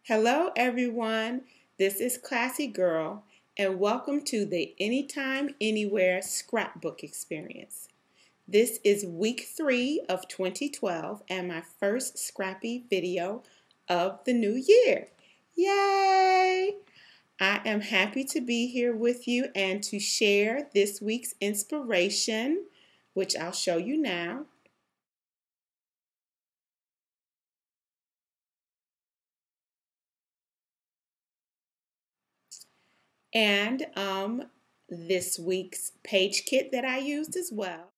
Hello everyone, this is Classy Girl and welcome to the Anytime Anywhere Scrapbook experience. This is week 3 of 2012 and my first scrappy video of the new year. Yay! I am happy to be here with you and to share this week's inspiration, which I'll show you now. And this week's page kit that I used as well.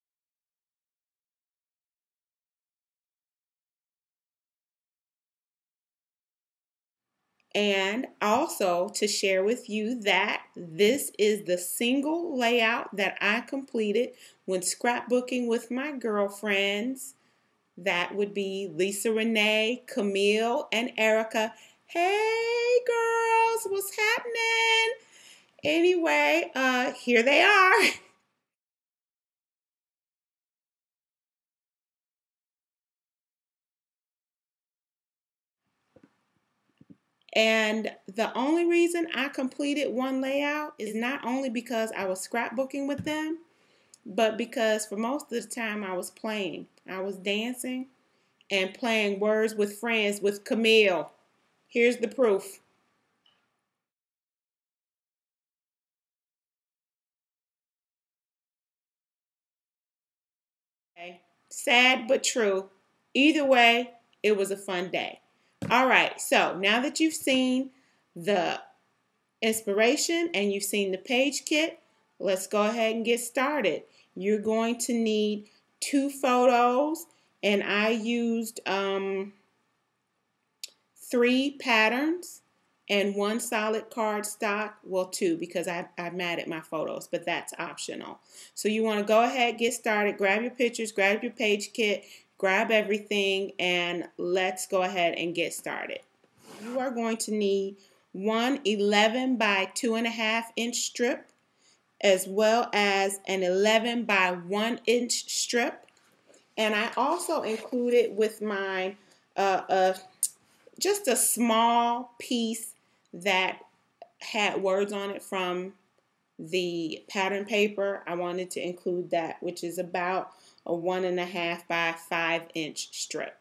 And also to share with you that this is the single layout that I completed when scrapbooking with my girlfriends. That would be Lisa Renee, Camille, and Erica. Hey girls, what's happening? Anyway, here they are. And the only reason I completed one layout is not only because I was scrapbooking with them, but because for most of the time I was playing. I was dancing and playing Words with Friends with Camille. Here's the proof. Okay. Sad but true. Either way, it was a fun day. All right, so now that you've seen the inspiration and you've seen the page kit, let's go ahead and get started. You're going to need 2 photos, and I used 3 patterns and 1 solid cardstock. Well, 2 because I matted my photos, but that's optional. So you want to go ahead, get started, grab your pictures, grab your page kit, grab everything, and let's go ahead and get started. You are going to need one 11 by 2.5 inch strip, as well as an 11 by 1 inch strip. And I also included with mine just a small piece that had words on it from the pattern paper. I wanted to include that, which is about a 1.5 by 5 inch strip.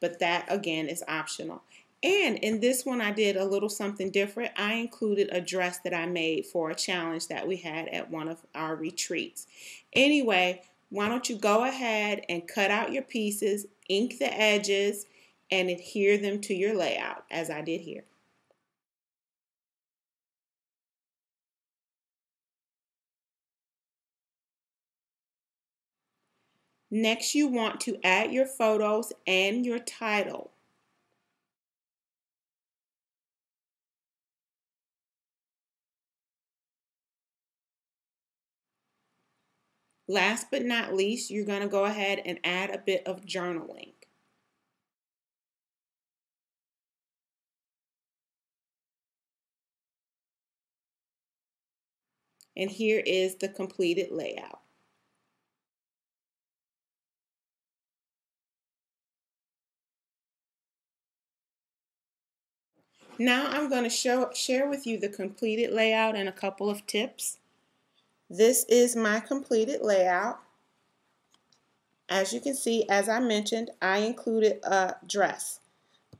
But that again is optional. And in this one I did a little something different. I included a dress that I made for a challenge that we had at one of our retreats. Anyway, why don't you go ahead and cut out your pieces, ink the edges, and adhere them to your layout as I did here. Next, you want to add your photos and your title. Last but not least, you're going to go ahead and add a bit of journaling. And here is the completed layout. Now I'm going to share with you the completed layout and a couple of tips. This is my completed layout. As you can see, as I mentioned, I included a dress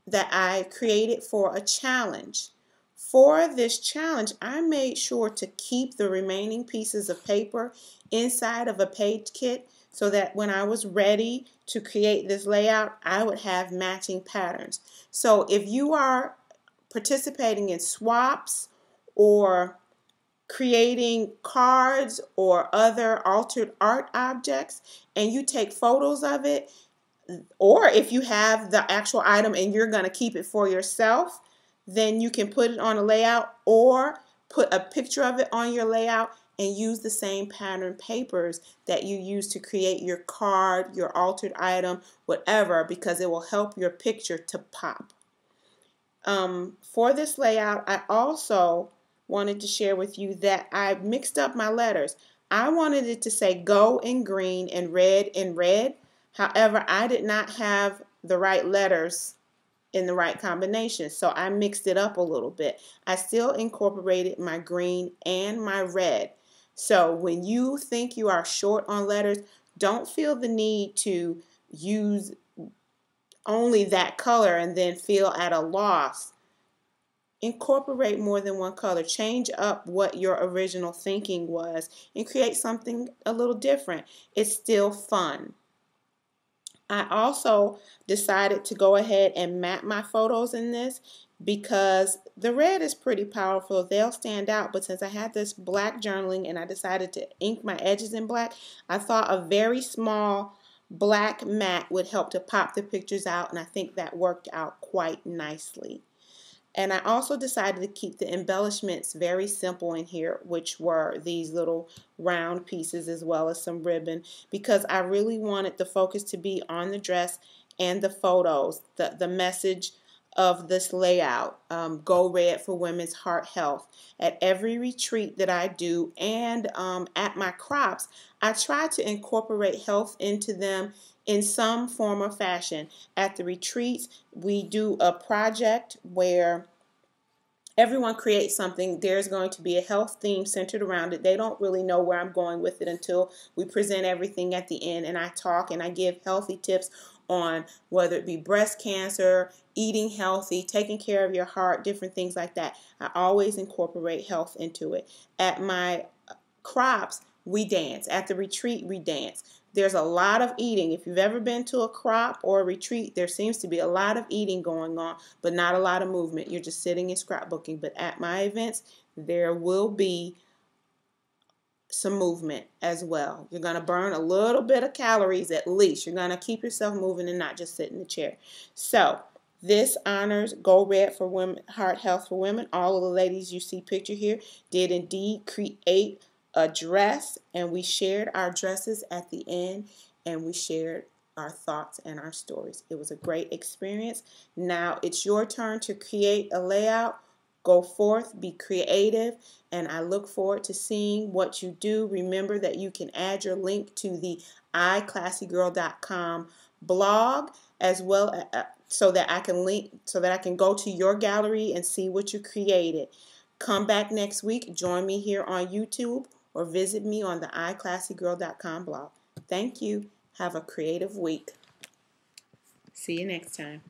that I created for a challenge. For this challenge, I made sure to keep the remaining pieces of paper inside of a page kit so that when I was ready to create this layout, I would have matching patterns. So if you are participating in swaps or creating cards or other altered art objects and you take photos of it, or if you have the actual item and you're going to keep it for yourself, then you can put it on a layout or put a picture of it on your layout and use the same pattern papers that you use to create your card, your altered item, whatever, because it will help your picture to pop. For this layout, I also wanted to share with you that I mixed up my letters. I wanted it to say go in green and red in red. However, I did not have the right letters in the right combination. So I mixed it up a little bit. I still incorporated my green and my red. So when you think you are short on letters, don't feel the need to use only that color and then feel at a loss. Incorporate more than one color. Change up what your original thinking was and create something a little different. It's still fun. I also decided to go ahead and map my photos in this because the red is pretty powerful. They'll stand out, but since I had this black journaling and I decided to ink my edges in black, I thought a very small black mat would help to pop the pictures out, and I think that worked out quite nicely. And I also decided to keep the embellishments very simple in here, which were these little round pieces as well as some ribbon, because I really wanted the focus to be on the dress and the photos, the message of this layout. Go red for women's heart health. At every retreat that I do and at my crops, I try to incorporate health into them in some form or fashion. At the retreats, we do a project where everyone creates something. There's going to be a health theme centered around it. They don't really know where I'm going with it until we present everything at the end, and I talk and I give healthy tips on whether it be breast cancer, eating healthy, taking care of your heart, different things like that. I always incorporate health into it. At my crops, we dance. At the retreat, we dance. There's a lot of eating. If you've ever been to a crop or a retreat, there seems to be a lot of eating going on, but not a lot of movement. You're just sitting and scrapbooking. But at my events, there will be some movement as well. You're going to burn a little bit of calories at least. You're going to keep yourself moving and not just sit in the chair. So this honors Go Red for Women, Heart Health for Women. All of the ladies you see pictured here did indeed create a dress, and we shared our dresses at the end, and we shared our thoughts and our stories. It was a great experience. Now it's your turn to create a layout. Go forth, be creative, and I look forward to seeing what you do. Remember that you can add your link to the iClassyGirl.com blog as well, so that I can go to your gallery and see what you created. Come back next week. Join me here on YouTube or visit me on the iClassyGirl.com blog. Thank you. Have a creative week. See you next time.